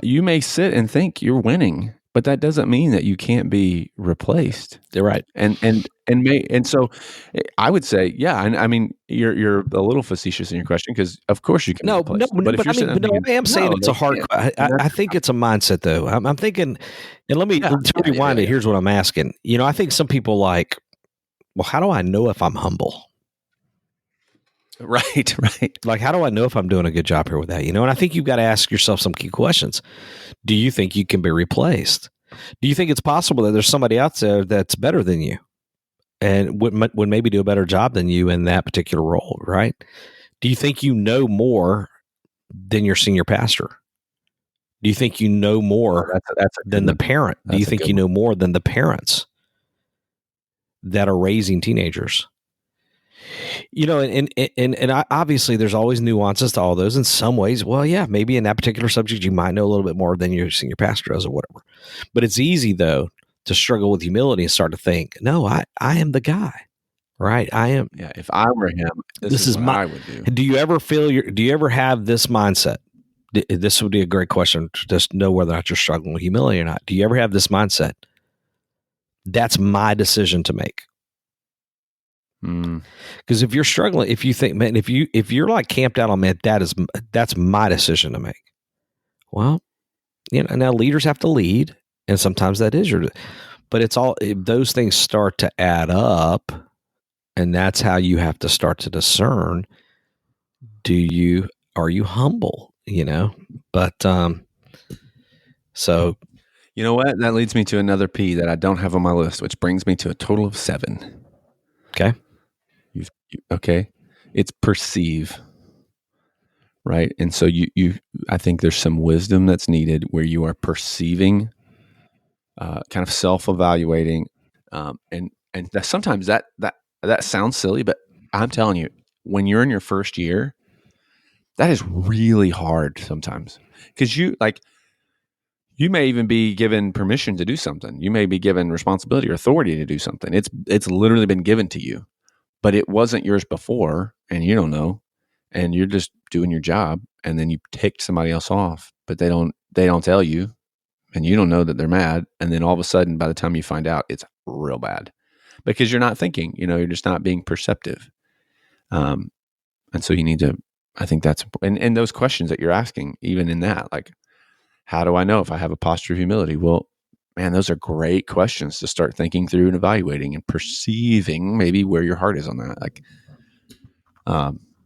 A: you may sit and think you're winning, but that doesn't mean that you can't be replaced.
E: You're right.
A: And so I would say, yeah. And I mean, you're a little facetious in your question because of course you can.
E: No,
A: be replaced. But if you're
E: I am saying it's a hard. I think it's a mindset though. I'm thinking, and let me rewind it. Here's what I'm asking. I think some people like, well, how do I know if I'm humble?
A: Right.
E: Like, how do I know if I'm doing a good job here with that? And I think you've got to ask yourself some key questions. Do you think you can be replaced? Do you think it's possible that there's somebody out there that's better than you and would maybe do a better job than you in that particular role, right? Do you think you know more than your senior pastor? Do you think you know more than the parent? Do you think you know more than the parents that are raising teenagers? And obviously there's always nuances to all those. In some ways, well, yeah, maybe in that particular subject, you might know a little bit more than your senior pastor does or whatever. But it's easy though to struggle with humility and start to think, no, I am the guy, right? I am.
A: Yeah. If I were him, this is what I would do.
E: Do you ever have this mindset? This would be a great question to just know whether or not you're struggling with humility or not. Do you ever have this mindset? That's my decision to make. Because if you're struggling, if you think, man, if you're like camped out on, man, that's my decision to make. Well, now leaders have to lead, and sometimes that is but it's all, those things start to add up, and that's how you have to start to discern. Are you humble? But so
A: you know what? That leads me to another P that I don't have on my list, which brings me to a total of 7.
E: Okay.
A: Okay. It's perceive. Right. And so I think there's some wisdom that's needed where you are perceiving, kind of self-evaluating. And sometimes that sounds silly, but I'm telling you, when you're in your first year, that is really hard sometimes because you may even be given permission to do something. You may be given responsibility or authority to do something. It's literally been given to you, but it wasn't yours before, and you don't know, and you're just doing your job, and then you ticked somebody else off, but they don't tell you, and you don't know that they're mad, and then all of a sudden, by the time you find out, it's real bad because you're not thinking. You're just not being perceptive, and so you need to. I think that's and those questions that you're asking, even in that, like, how do I know if I have a posture of humility? Well, man, those are great questions to start thinking through and evaluating and perceiving maybe where your heart is on that. Like,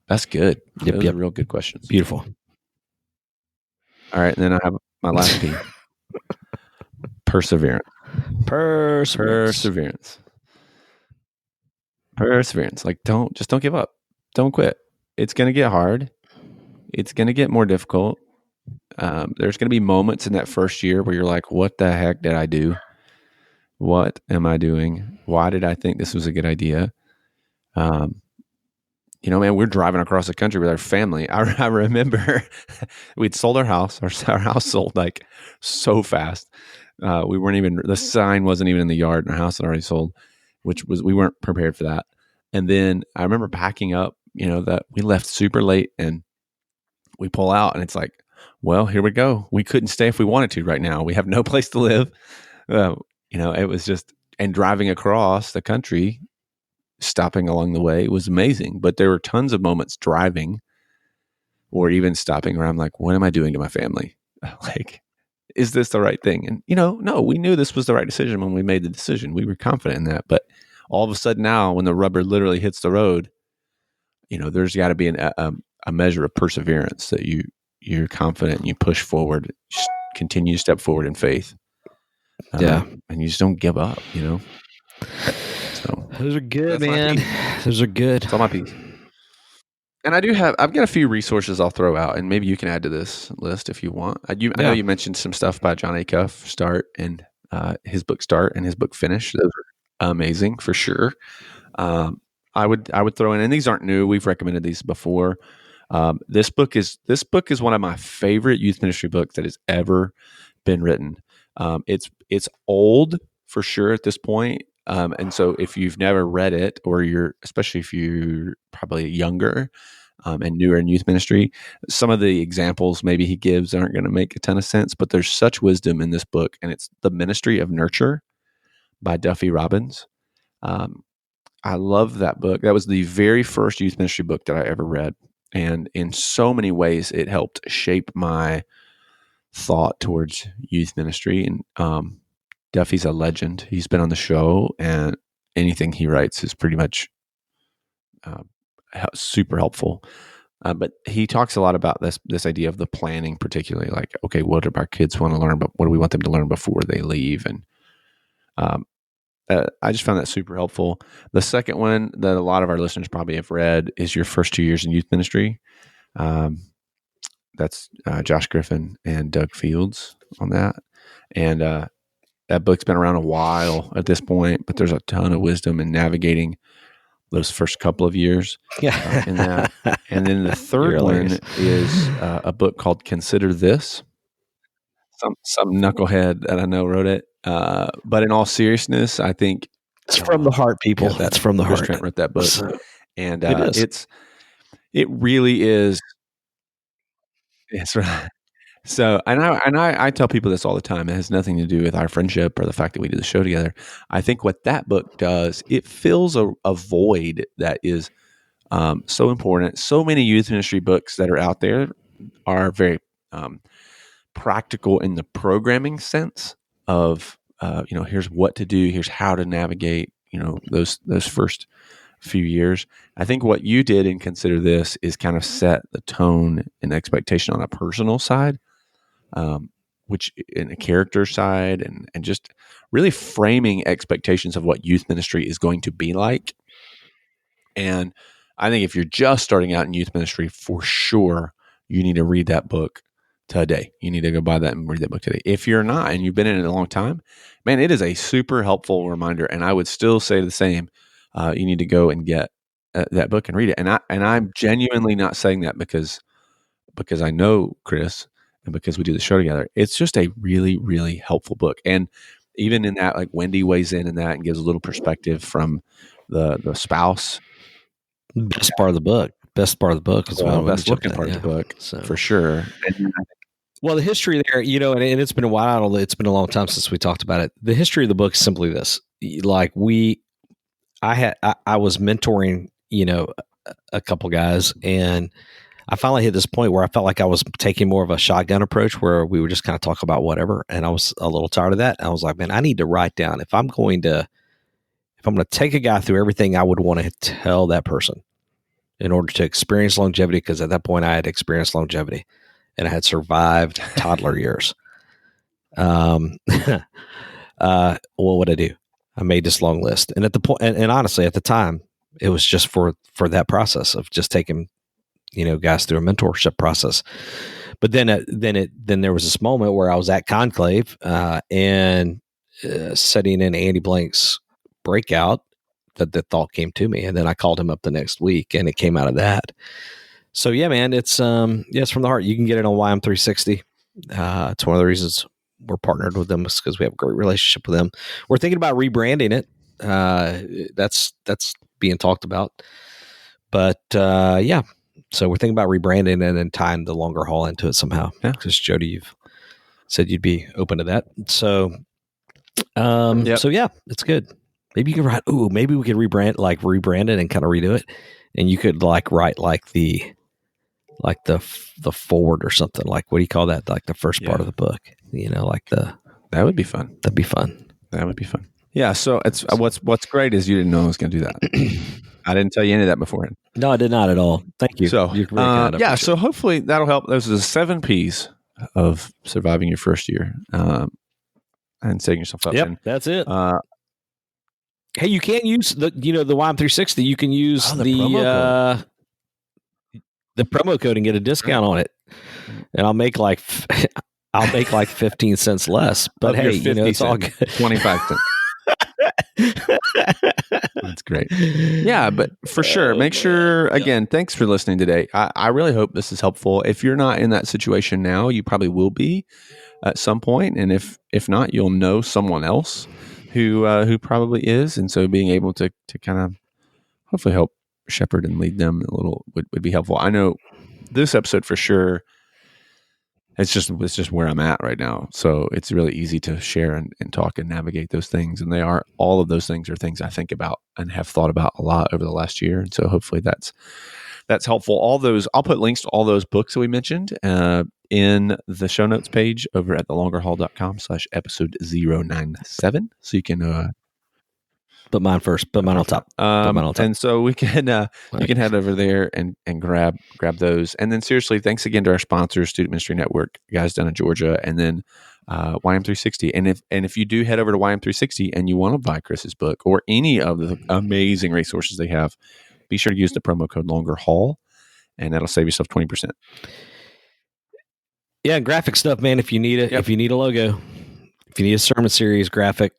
A: that's good. Those are real good questions.
E: Beautiful.
A: All right. And then I have my last P. Perseverance. Like, don't give up. Don't quit. It's going to get hard. It's going to get more difficult. There's going to be moments in that first year where you're like, what the heck did I do? What am I doing? Why did I think this was a good idea? Man, we're driving across the country with our family. I remember we'd sold our house. Our house sold like so fast. The sign wasn't even in the yard, and our house had already sold, we weren't prepared for that. And then I remember packing up, that we left super late, and we pull out, and it's like, well, here we go. We couldn't stay if we wanted to right now. We have no place to live. it was just, and driving across the country, stopping along the way was amazing. But there were tons of moments driving or even stopping where I'm like, what am I doing to my family? Like, is this the right thing? And, no, we knew this was the right decision when we made the decision. We were confident in that. But all of a sudden now, when the rubber literally hits the road, there's got to be a measure of perseverance that you're confident and you push forward, continue to step forward in faith. And you just don't give up, So
E: those are good, man. Those are good.
A: That's all my piece. And I've got a few resources I'll throw out, and maybe you can add to this list if you want. I know you mentioned some stuff by John Acuff, Start, and his book Start and his book Finish. Those are amazing for sure. I would throw in, and these aren't new. We've recommended these before. This book is one of my favorite youth ministry books that has ever been written. It's old for sure at this point. And so if you've never read it, or especially if you're probably younger and newer in youth ministry, some of the examples maybe he gives aren't going to make a ton of sense, but there's such wisdom in this book, and it's The Ministry of Nurture by Duffy Robbins. I love that book. That was the very first youth ministry book that I ever read. And in so many ways, it helped shape my thought towards youth ministry. And Duffy's a legend. He's been on the show, and anything he writes is pretty much super helpful. But he talks a lot about this idea of the planning, particularly like, okay, what do our kids want to learn, but what do we want them to learn before they leave? And I just found that super helpful. The second one that a lot of our listeners probably have read is Your First 2 Years in Youth Ministry. That's Josh Griffin and Doug Fields on that. And that book's been around a while at this point, but there's a ton of wisdom in navigating those first couple of years in that. And then the third one is a book called Consider This. Some knucklehead that I know wrote it. But in all seriousness, I think
E: it's from the heart, people.
A: Yeah,
E: that's from the
A: Chris
E: heart.
A: Trent wrote that book, and it really is. It's right. So, and I tell people this all the time. It has nothing to do with our friendship or the fact that we do the show together. I think what that book does, it fills a void that is so important. So many youth ministry books that are out there are very practical in the programming sense of, here's what to do, here's how to navigate, those first few years. I think what you did in Consider This is kind of set the tone and expectation on a personal side, which in a character side, and just really framing expectations of what youth ministry is going to be like. And I think if you're just starting out in youth ministry, for sure, you need to read that book today. You need to go buy that and read that book today. If you're not, and you've been in it a long time, man, it is a super helpful reminder. And I would still say the same. You need to go and get that book and read it. And I'm genuinely not saying that because I know Chris and because we do the show together. It's just a really, really helpful book. And even in that, like Wendy weighs in that and gives a little perspective from the spouse.
E: Best part of the book. Best part of the book.
A: Best looking part of the book, for sure.
E: Well, the history there, and it's been a while. It's been a long time since we talked about it. The history of the book is simply this: like I was mentoring, a couple guys, and I finally hit this point where I felt like I was taking more of a shotgun approach, where we would just kind of talk about whatever, and I was a little tired of that. I was like, man, I need to write down if I'm going to take a guy through everything I would want to tell that person in order to experience longevity, because at that point I had experienced longevity and I had survived toddler years. What would I do? I made this long list, and at the point, and honestly, at the time, it was just for that process of just taking, guys through a mentorship process. But then there was this moment where I was at Conclave and setting in Andy Blank's breakout, that the thought came to me, and then I called him up the next week, and it came out of that. So yeah, man, it's it's from the heart. You can get it on YM360. It's one of the reasons we're partnered with them, is because we have a great relationship with them. We're thinking about rebranding it. That's being talked about, but yeah. So we're thinking about rebranding it and tying the longer haul into it somehow.
A: Yeah.
E: Because Jody, you've said you'd be open to that. So
A: Yep.
E: So yeah, it's good. Maybe you could write. Ooh, maybe we could rebrand it and kind of redo it, and you could write the forward or something. Like, what do you call that? Like the first part of the book.
A: That would be fun.
E: That'd be fun.
A: That would be fun. Yeah. So it's what's great is you didn't know I was going to do that. I didn't tell you any of that beforehand.
E: No, I did not at all. Thank you.
A: So
E: You're really kind.
A: yeah. So hopefully that'll help. Those are the 7 P's of surviving your first year and setting yourself up.
E: Yep,
A: And,
E: that's it. Hey, you can't use the YM360. You can use the promo code and get a discount on it, and I'll make like 15 cents less. But hey, it's all good.
A: 25 cents. That's great. Yeah, but for sure, make sure, again, thanks for listening today. I really hope this is helpful. If you're not in that situation now, you probably will be at some point, and if not, you'll know someone else who probably is, and so being able to kind of hopefully help shepherd and lead them a little would be helpful. I know this episode for sure. It's just where I'm at right now. So it's really easy to share and talk and navigate those things. And all of those things are things I think about and have thought about a lot over the last year. And so hopefully that's helpful. I'll put links to all those books that we mentioned in the show notes page over at thelongerhaul.com/episode 097. So you can
E: put mine first. Put mine on top.
A: And so we can you can head over there and grab those. And then seriously, thanks again to our sponsors, Student Ministry Network, guys down in Georgia, and then YM360. And if you do head over to YM360 and you want to buy Chris's book or any of the amazing resources they have, be sure to use the promo code LONGERHAUL, and that'll save yourself 20%.
E: Yeah, graphic stuff, man. If you need it, if you need a logo, if you need a sermon series graphic,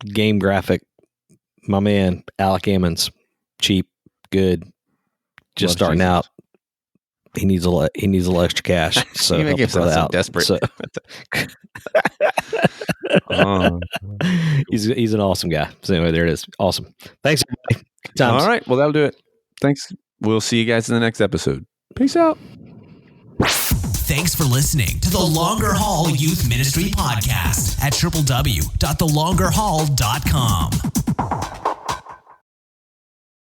E: game graphic, my man Alec Ammons, cheap, good, just
A: Love
E: starting
A: Jesus.
E: out. He needs a little extra cash. So
A: You make it sound so desperate.
E: So.
A: Oh.
E: He's an awesome guy. So anyway, there it is. Awesome. Thanks, everybody. Good times.
A: All right. Well, that'll do it. Thanks. We'll see you guys in the next episode. Peace out.
B: Thanks for listening to the Longer Haul Youth Ministry Podcast at www.thelongerhaul.com.